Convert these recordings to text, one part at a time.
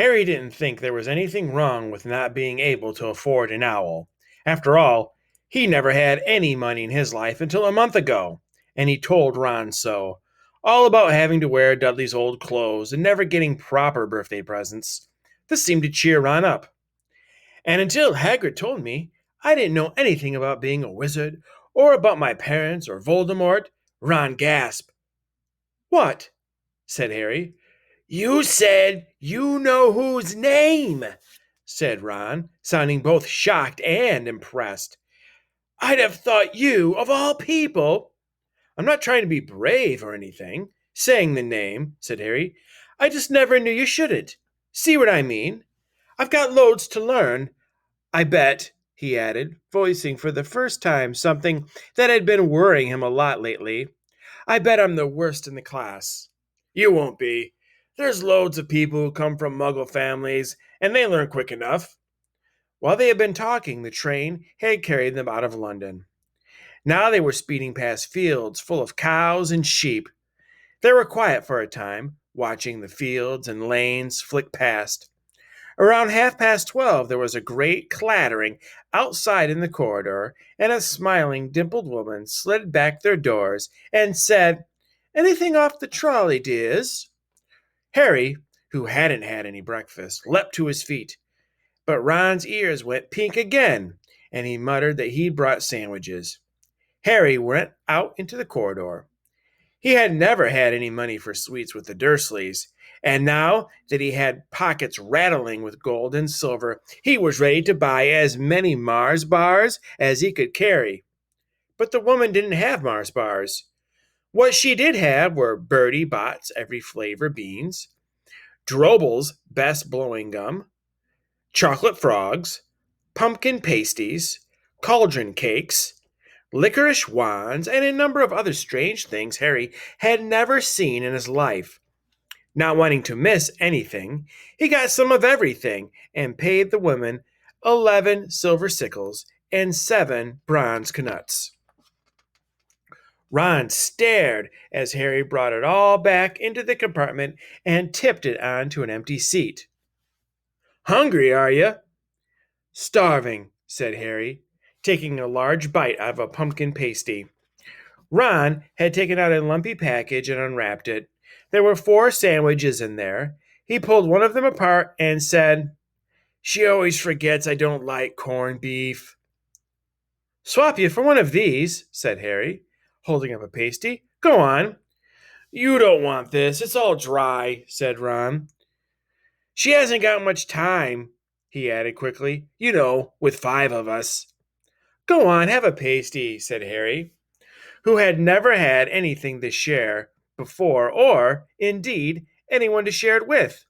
Harry didn't think there was anything wrong with not being able to afford an owl. After all, he never had any money in his life until a month ago, and he told Ron so. All about having to wear Dudley's old clothes and never getting proper birthday presents. This seemed to cheer Ron up. And until Hagrid told me, I didn't know anything about being a wizard, or about my parents or Voldemort. Ron gasped. What? Said Harry. You said you know whose name, said Ron, sounding both shocked and impressed. I'd have thought you, of all people. I'm not trying to be brave or anything, saying the name, said Harry. I just never knew you shouldn't. See what I mean? I've got loads to learn. I bet, he added, voicing for the first time something that had been worrying him a lot lately. I bet I'm the worst in the class. You won't be. There's loads of people who come from muggle families, and they learn quick enough. While they had been talking, the train had carried them out of London. Now they were speeding past fields full of cows and sheep. They were quiet for a time, watching the fields and lanes flick past. Around 12:30, there was a great clattering outside in the corridor, and a smiling, dimpled woman slid back their doors and said, Anything off the trolley, dears? Harry, who hadn't had any breakfast, leapt to his feet. But Ron's ears went pink again, and he muttered that he'd brought sandwiches. Harry went out into the corridor. He had never had any money for sweets with the Dursleys, and now that he had pockets rattling with gold and silver, he was ready to buy as many Mars bars as he could carry. But the woman didn't have Mars bars. What she did have were Bertie Bott's every flavor beans, Drobel's best blowing gum, chocolate frogs, pumpkin pasties, cauldron cakes, licorice wands, and a number of other strange things Harry had never seen in his life. Not wanting to miss anything, he got some of everything and paid the women 11 silver sickles and 7 bronze knuts. Ron stared as Harry brought it all back into the compartment and tipped it onto an empty seat. Hungry, are you? Starving, said Harry, taking a large bite out of a pumpkin pasty. Ron had taken out a lumpy package and unwrapped it. There were 4 sandwiches in there. He pulled one of them apart and said, She always forgets I don't like corned beef. Swap you for one of these, said Harry, holding up a pasty. Go on. You don't want this. It's all dry, said Ron. She hasn't got much time, he added quickly. You know, with 5 of us. Go on, have a pasty, said Harry, who had never had anything to share before, or, indeed, anyone to share it with.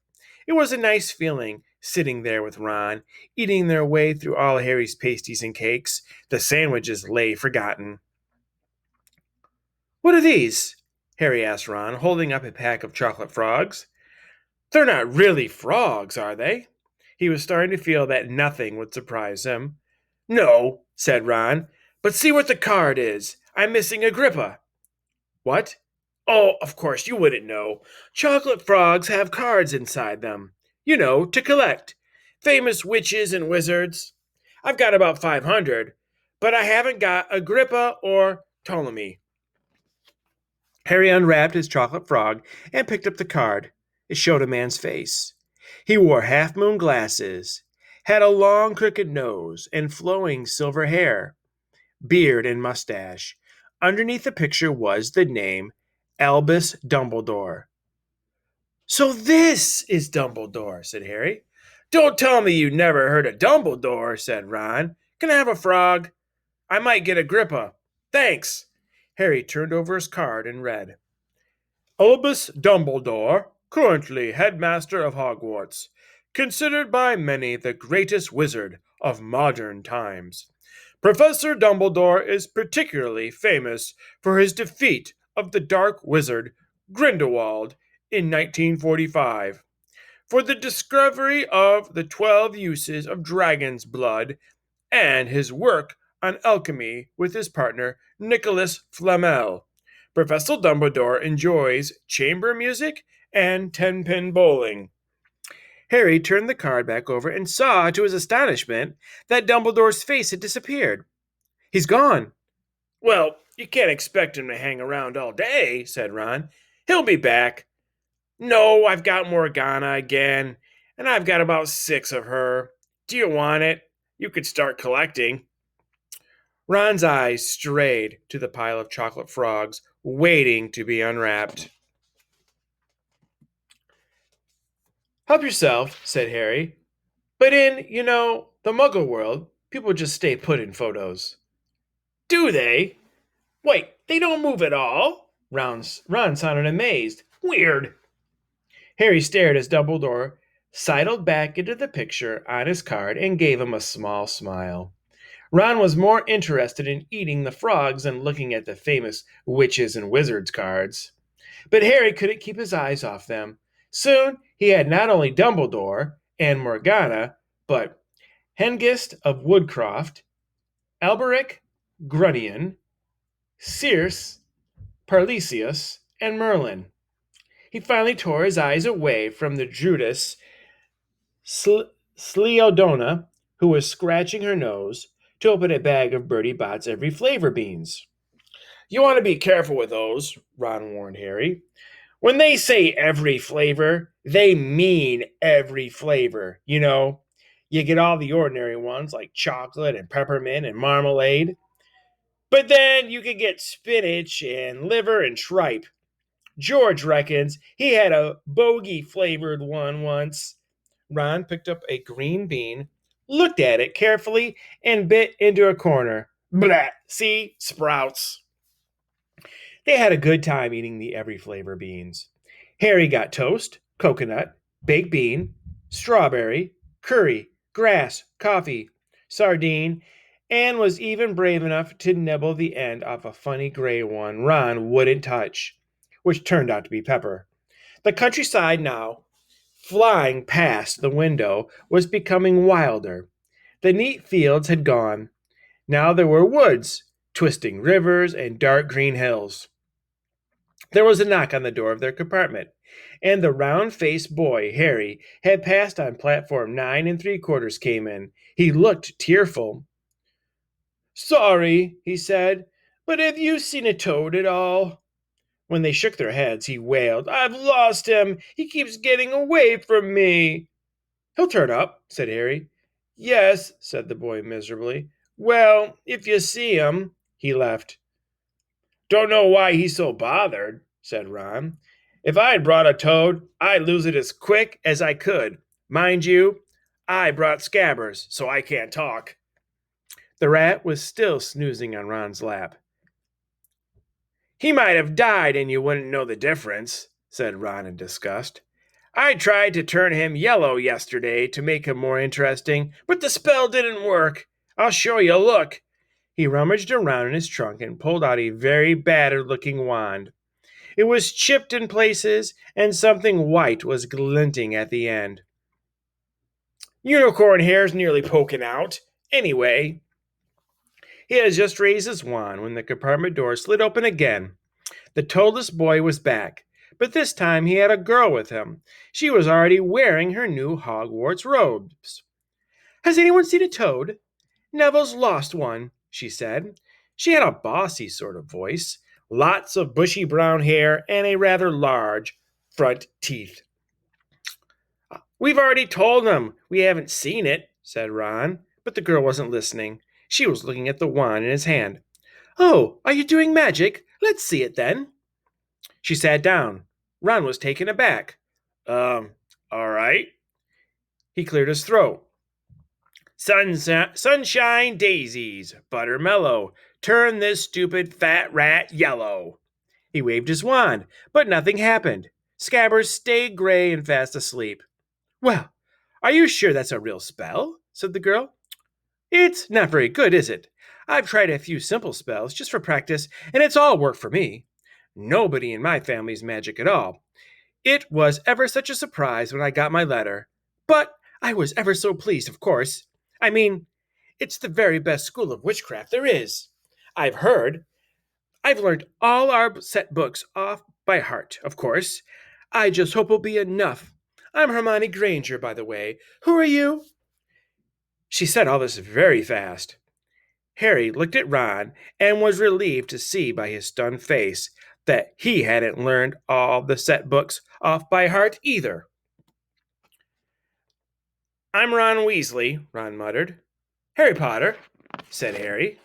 It was a nice feeling, sitting there with Ron, eating their way through all Harry's pasties and cakes. The sandwiches lay forgotten. What are these? Harry asked Ron, holding up a pack of chocolate frogs. They're not really frogs, are they? He was starting to feel that nothing would surprise him. No, said Ron, but see what the card is. I'm missing Agrippa. What? Oh, of course, you wouldn't know. Chocolate frogs have cards inside them. You know, to collect. Famous witches and wizards. I've got about 500, but I haven't got Agrippa or Ptolemy. Harry unwrapped his chocolate frog and picked up the card. It showed a man's face. He wore half-moon glasses, had a long crooked nose, and flowing silver hair, beard, and mustache. Underneath the picture was the name Albus Dumbledore. So this is Dumbledore, said Harry. Don't tell me you never heard of Dumbledore, said Ron. Can I have a frog? I might get Agrippa. Thanks. Harry turned over his card and read, Albus Dumbledore, currently headmaster of Hogwarts, considered by many the greatest wizard of modern times. Professor Dumbledore is particularly famous for his defeat of the dark wizard Grindelwald in 1945, for the discovery of the 12 uses of dragon's blood, and his work on alchemy with his partner Nicholas Flamel. Professor Dumbledore enjoys chamber music and 10-pin bowling. Harry turned the card back over and saw, to his astonishment, that Dumbledore's face had disappeared. He's gone. Well, you can't expect him to hang around all day, said Ron. He'll be back. No, I've got Morgana again, and I've got about 6 of her. Do you want it? You could start collecting. Ron's eyes strayed to the pile of chocolate frogs, waiting to be unwrapped. Help yourself, said Harry. But in, the muggle world, people just stay put in photos. Do they? Wait, they don't move at all? Ron sounded amazed. Weird. Harry stared as Dumbledore sidled back into the picture on his card and gave him a small smile. Ron was more interested in eating the frogs than looking at the famous witches and wizards cards. But Harry couldn't keep his eyes off them. Soon he had not only Dumbledore and Morgana, but Hengist of Woodcroft, Alberic Grunion, Circe, Parlesius, and Merlin. He finally tore his eyes away from the Druidess Sleodona, who was scratching her nose, to open a bag of Bertie Bott's every flavor beans. You want to be careful with those, Ron warned Harry. When they say every flavor, they mean every flavor. You get all the ordinary ones like chocolate and peppermint and marmalade. But then you could get spinach and liver and tripe. George reckons he had a bogey flavored one once. Ron picked up a green bean, looked at it carefully, and bit into a corner. Blah! See? Sprouts. They had a good time eating the every flavor beans. Harry got toast, coconut, baked bean, strawberry, curry, grass, coffee, sardine, and was even brave enough to nibble the end off a funny gray one Ron wouldn't touch, which turned out to be pepper. The countryside now, flying past the window, was becoming wilder. The neat fields had gone. Now there were woods, twisting rivers, and dark green hills. There was a knock on the door of their compartment, and the round-faced boy, Harry, had passed on platform 9 3/4 came in. He looked tearful. Sorry, he said, but have you seen a toad at all? When they shook their heads, he wailed, I've lost him. He keeps getting away from me. He'll turn up, said Harry. Yes, said the boy miserably. Well, if you see him, he left. Don't know why he's so bothered, said Ron. If I had brought a toad, I'd lose it as quick as I could. Mind you, I brought Scabbers, so I can't talk. The rat was still snoozing on Ron's lap. He might have died and you wouldn't know the difference, said Ron in disgust. I tried to turn him yellow yesterday to make him more interesting, but the spell didn't work. I'll show you, look. He rummaged around in his trunk and pulled out a very battered-looking wand. It was chipped in places, and something white was glinting at the end. Unicorn hair's nearly poking out. Anyway, he had just raised his wand when the compartment door slid open again. The toadless boy was back, but this time he had a girl with him. She was already wearing her new Hogwarts robes. Has anyone seen a toad? Neville's lost one, she said. She had a bossy sort of voice, lots of bushy brown hair, and a rather large front teeth. We've already told them we haven't seen it, said Ron, but the girl wasn't listening. She was looking at the wand in his hand. Oh, are you doing magic? Let's see it then. She sat down. Ron was taken aback. All right. He cleared his throat. Sunshine daisies, buttermellow, turn this stupid fat rat yellow. He waved his wand, but nothing happened. Scabbers stayed gray and fast asleep. Well, are you sure that's a real spell? Said the girl. It's not very good, is it? I've tried a few simple spells just for practice, and it's all worked for me. Nobody in my family's magic at all. It was ever such a surprise when I got my letter. But I was ever so pleased, of course. I mean, it's the very best school of witchcraft there is. I've heard. I've learned all our set books off by heart, of course. I just hope it'll be enough. I'm Hermione Granger, by the way. Who are you?" She said all this very fast. Harry looked at Ron and was relieved to see by his stunned face that he hadn't learned all the set books off by heart either. "I'm Ron Weasley," Ron muttered. "Harry Potter," said Harry.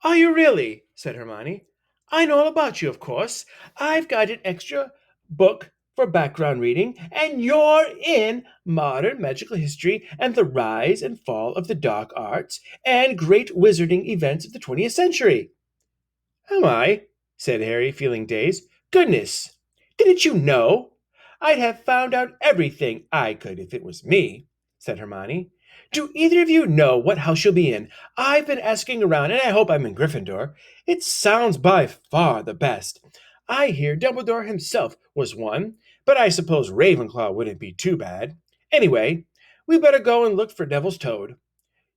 "Are you really?" said Hermione. "I know all about you, of course. I've got an extra book for background reading, and you're in Modern Magical History and the Rise and Fall of the Dark Arts and Great Wizarding Events of the 20th Century." "Am I?" said Harry, feeling dazed. "Goodness! Didn't you know? I'd have found out everything I could if it was me," said Hermione. "Do either of you know what house you'll be in? I've been asking around, and I hope I'm in Gryffindor. It sounds by far the best. I hear Dumbledore himself was one, but I suppose Ravenclaw wouldn't be too bad. Anyway, we better go and look for Devil's Toad.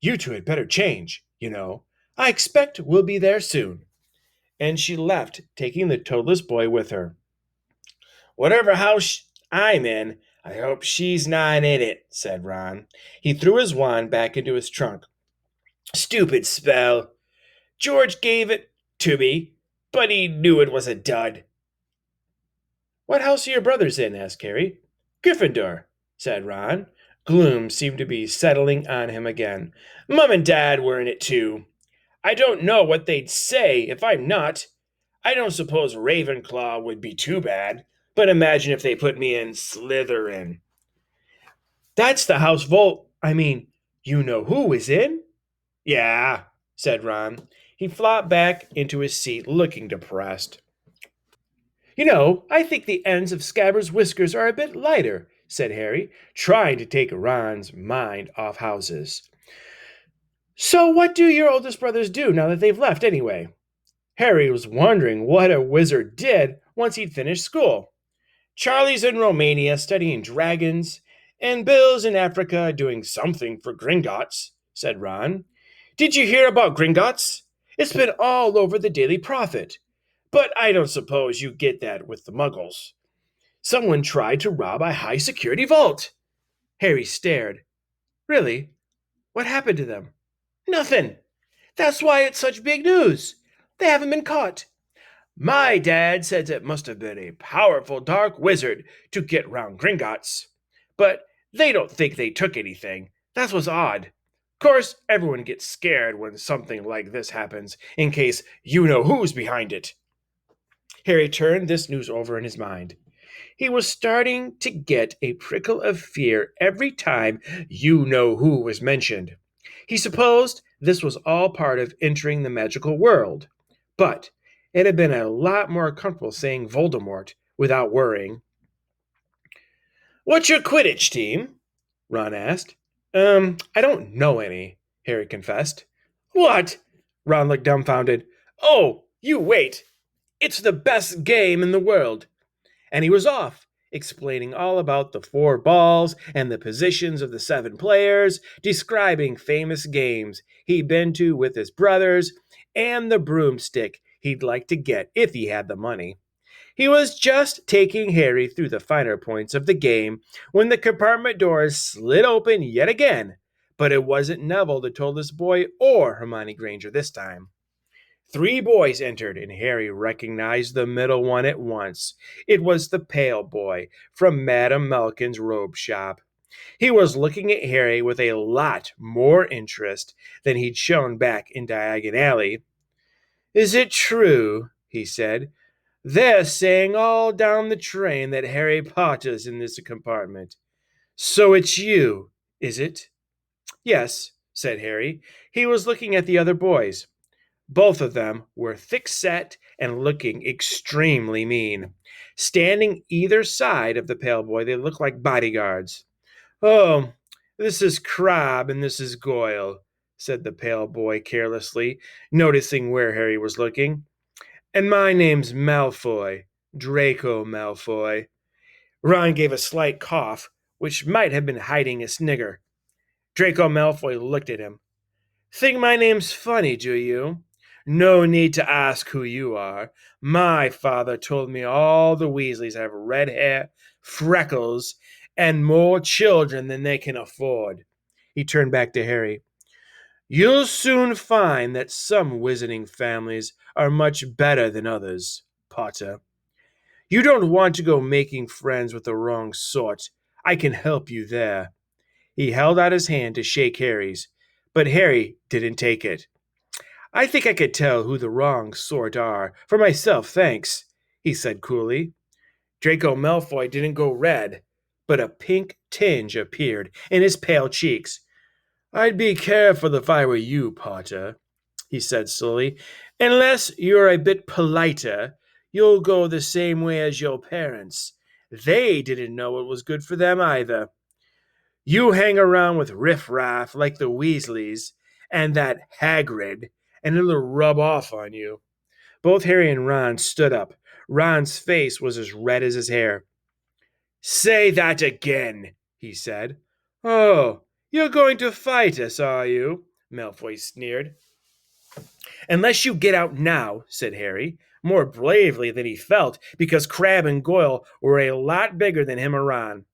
You two had better change, you know. I expect we'll be there soon." And she left, taking the toadless boy with her. "Whatever house I'm in, I hope she's not in it," said Ron. He threw his wand back into his trunk. "Stupid spell. George gave it to me, but he knew it was a dud." "What house are your brothers in?" asked Harry. "Gryffindor," said Ron. Gloom seemed to be settling on him again. "Mum and Dad were in it too. I don't know what they'd say if I'm not. I don't suppose Ravenclaw would be too bad, but imagine if they put me in Slytherin." "That's the house you know who is in?" "Yeah," said Ron. He flopped back into his seat, looking depressed. "You know, I think the ends of Scabbers' whiskers are a bit lighter," said Harry, trying to take Ron's mind off houses. "So what do your oldest brothers do now that they've left, anyway?" Harry was wondering what a wizard did once he'd finished school. "Charlie's in Romania studying dragons, and Bill's in Africa doing something for Gringotts," said Ron. "Did you hear about Gringotts? It's been all over the Daily Prophet. But I don't suppose you get that with the Muggles. Someone tried to rob a high security vault." Harry stared. "Really? What happened to them?" "Nothing. That's why it's such big news. They haven't been caught. My dad says it must have been a powerful dark wizard to get round Gringotts. But they don't think they took anything. That's what's odd. Of course, everyone gets scared when something like this happens, in case you know who's behind it." Harry turned this news over in his mind. He was starting to get a prickle of fear every time you know who was mentioned. He supposed this was all part of entering the magical world, but it had been a lot more comfortable saying Voldemort without worrying. "What's your Quidditch team?" Ron asked. I don't know any," Harry confessed. "What?" Ron looked dumbfounded. "Oh, you wait. It's the best game in the world." And he was off, explaining all about the four balls and the positions of the seven players, describing famous games he'd been to with his brothers, and the broomstick he'd like to get if he had the money. He was just taking Harry through the finer points of the game when the compartment doors slid open yet again, but it wasn't Neville that told this boy or Hermione Granger this time. Three boys entered, and Harry recognized the middle one at once. It was the pale boy from Madame Malkin's robe shop. He was looking at Harry with a lot more interest than he'd shown back in Diagon Alley. "Is it true," he said, "they're saying all down the train that Harry Potter's in this compartment? So it's you, is it?" "Yes," said Harry. He was looking at the other boys. Both of them were thick-set and looking extremely mean. Standing either side of the pale boy, they looked like bodyguards. "Oh, this is Crabbe and this is Goyle," said the pale boy carelessly, noticing where Harry was looking. "And my name's Malfoy, Draco Malfoy." Ron gave a slight cough, which might have been hiding a snigger. Draco Malfoy looked at him. "Think my name's funny, do you? No need to ask who you are. My father told me all the Weasleys have red hair, freckles, and more children than they can afford. He turned back to Harry. You'll soon find that some wizarding families are much better than others, Potter. You don't want to go making friends with the wrong sort. I can help you there. He held out his hand to shake Harry's, but Harry didn't take it. I think I could tell who the wrong sort are, for myself, thanks, he said coolly. Draco Malfoy didn't go red, but a pink tinge appeared in his pale cheeks. I'd be careful if I were you, Potter, he said slowly. Unless you're a bit politer, you'll go the same way as your parents. They didn't know what was good for them either. You hang around with riffraff like the Weasleys and that Hagrid, and it'll rub off on you. Both Harry and Ron stood up. Ron's face was as red as his hair. Say that again, he said. Oh, you're going to fight us, are you? Malfoy sneered. Unless you get out now, said Harry, more bravely than he felt, because Crabbe and Goyle were a lot bigger than him or Ron.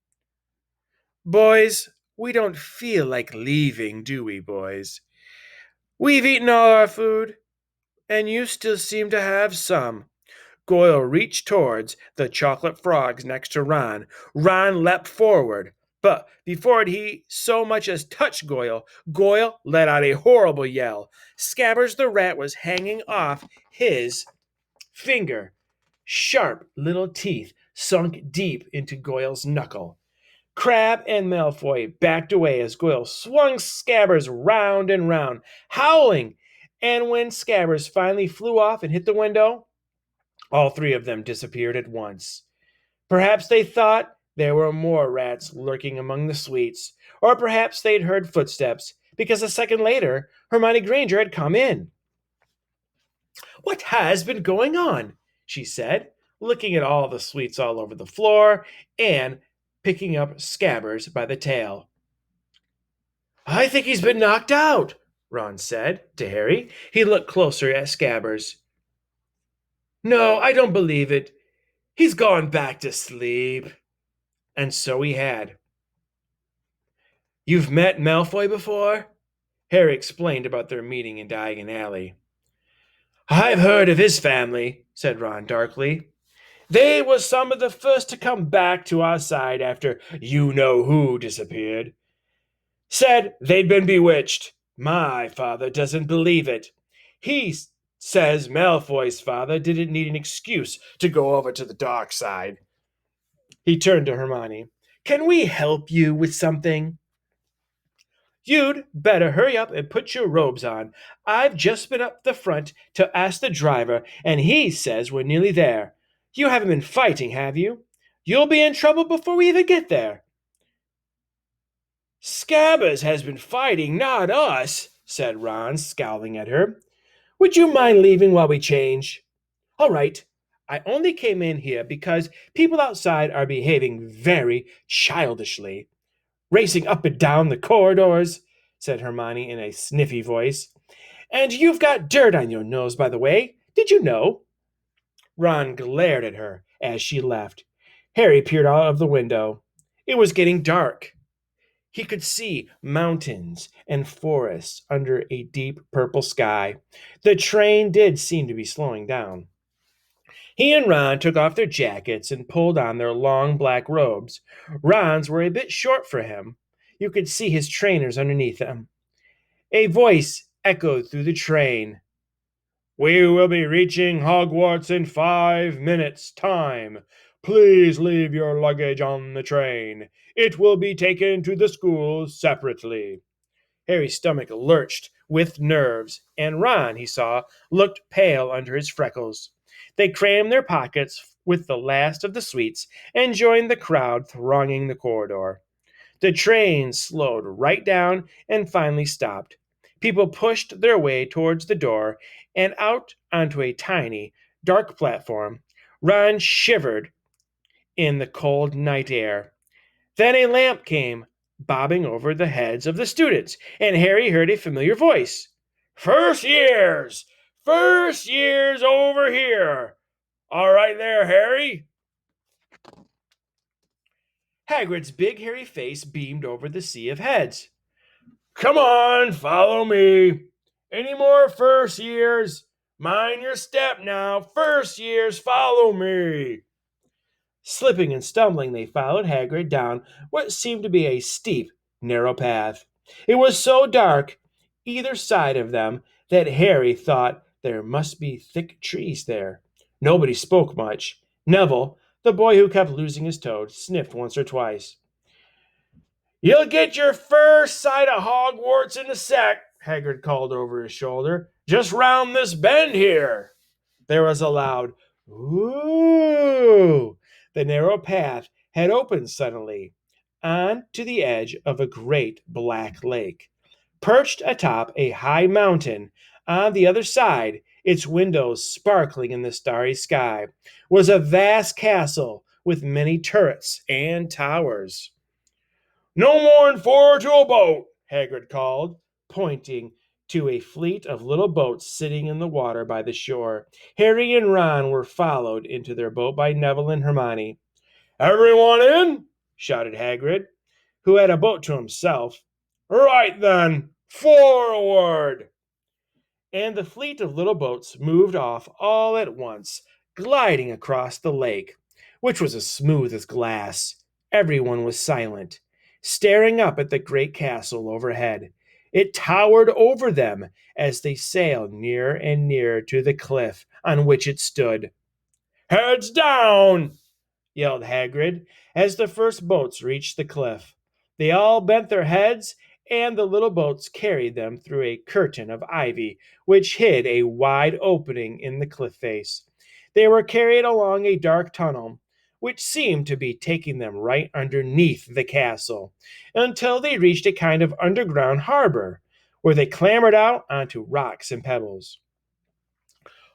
Boys, we don't feel like leaving, do we, boys? We've eaten all our food, and you still seem to have some. Goyle reached towards the chocolate frogs next to Ron. Ron leapt forward, but before he so much as touched Goyle, Goyle let out a horrible yell. Scabbers the rat was hanging off his finger. Sharp little teeth sunk deep into Goyle's knuckle. Crabbe and Malfoy backed away as Goyle swung Scabbers round and round, howling. And when Scabbers finally flew off and hit the window, all three of them disappeared at once. Perhaps they thought there were more rats lurking among the sweets, or perhaps they'd heard footsteps, because a second later Hermione Granger had come in. What has been going on? She said, looking at all the sweets all over the floor and picking up Scabbers by the tail. I think he's been knocked out, Ron said to Harry. He looked closer at Scabbers. No, I don't believe it. He's gone back to sleep. And so he had. You've met Malfoy before? Harry explained about their meeting in Diagon Alley. I've heard of his family, said Ron darkly. They were some of the first to come back to our side after you-know-who disappeared. Said they'd been bewitched. My father doesn't believe it. He says Malfoy's father didn't need an excuse to go over to the dark side. He turned to Hermione. Can we help you with something? You'd better hurry up and put your robes on. I've just been up the front to ask the driver, and he says we're nearly there. You haven't been fighting, have you? You'll be in trouble before we even get there. Scabbers has been fighting, not us, said Ron, scowling at her. Would you mind leaving while we change? All right. I only came in here because people outside are behaving very childishly. Racing up and down the corridors, said Hermione in a sniffy voice. And you've got dirt on your nose, by the way. Did you know? Ron glared at her as she left. Harry peered out of the window. It was getting dark. He could see mountains and forests under a deep purple sky. The train did seem to be slowing down. He and Ron took off their jackets and pulled on their long black robes. Ron's were a bit short for him. You could see his trainers underneath them. A voice echoed through the train. We will be reaching Hogwarts in 5 minutes' time. Please leave your luggage on the train. It will be taken to the school separately. Harry's stomach lurched with nerves, and Ron, he saw, looked pale under his freckles. They crammed their pockets with the last of the sweets and joined the crowd thronging the corridor. The train slowed right down and finally stopped. People pushed their way towards the door and out onto a tiny, dark platform. Ron shivered in the cold night air. Then a lamp came bobbing over the heads of the students, and Harry heard a familiar voice. First years! First years over here! All right there, Harry? Hagrid's big hairy face beamed over the sea of heads. Come on, follow me. Any more first years? Mind your step now. First years, follow me. Slipping and stumbling, they followed Hagrid down what seemed to be a steep, narrow path. It was so dark, either side of them, that Harry thought there must be thick trees there. Nobody spoke much. Neville, the boy who kept losing his toad, sniffed once or twice. You'll get your first sight of Hogwarts in a sec, Hagrid called over his shoulder. Just round this bend here. There was a loud "Ooh!" The narrow path had opened suddenly on to the edge of a great black lake. Perched atop a high mountain on the other side, its windows sparkling in the starry sky, was a vast castle with many turrets and towers. No more'n 4 to a boat, Hagrid called, pointing to a fleet of little boats sitting in the water by the shore. Harry and Ron were followed into their boat by Neville and Hermione. Everyone in? Shouted Hagrid, who had a boat to himself. Right then, forward! And the fleet of little boats moved off all at once, gliding across the lake, which was as smooth as glass. Everyone was silent, staring up at the great castle overhead. It towered over them as they sailed nearer and nearer to the cliff on which it stood. Heads down! Yelled Hagrid as the first boats reached the cliff. They all bent their heads, and the little boats carried them through a curtain of ivy which hid a wide opening in the cliff face. They were carried along a dark tunnel, which seemed to be taking them right underneath the castle, until they reached a kind of underground harbor, where they clambered out onto rocks and pebbles.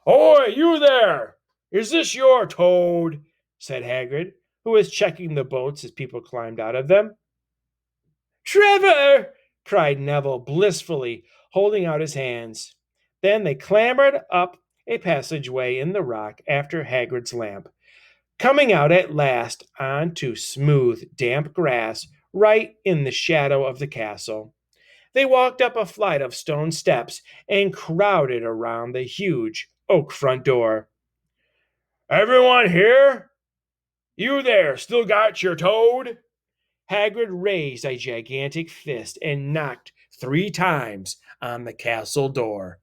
Oi, you there! Is this your toad? Said Hagrid, who was checking the boats as people climbed out of them. Trevor! Cried Neville blissfully, holding out his hands. Then they clambered up a passageway in the rock after Hagrid's lamp, coming out at last onto smooth, damp grass right in the shadow of the castle. They walked up a flight of stone steps and crowded around the huge oak front door. Everyone here? You there, still got your toad? Hagrid raised a gigantic fist and knocked 3 times on the castle door.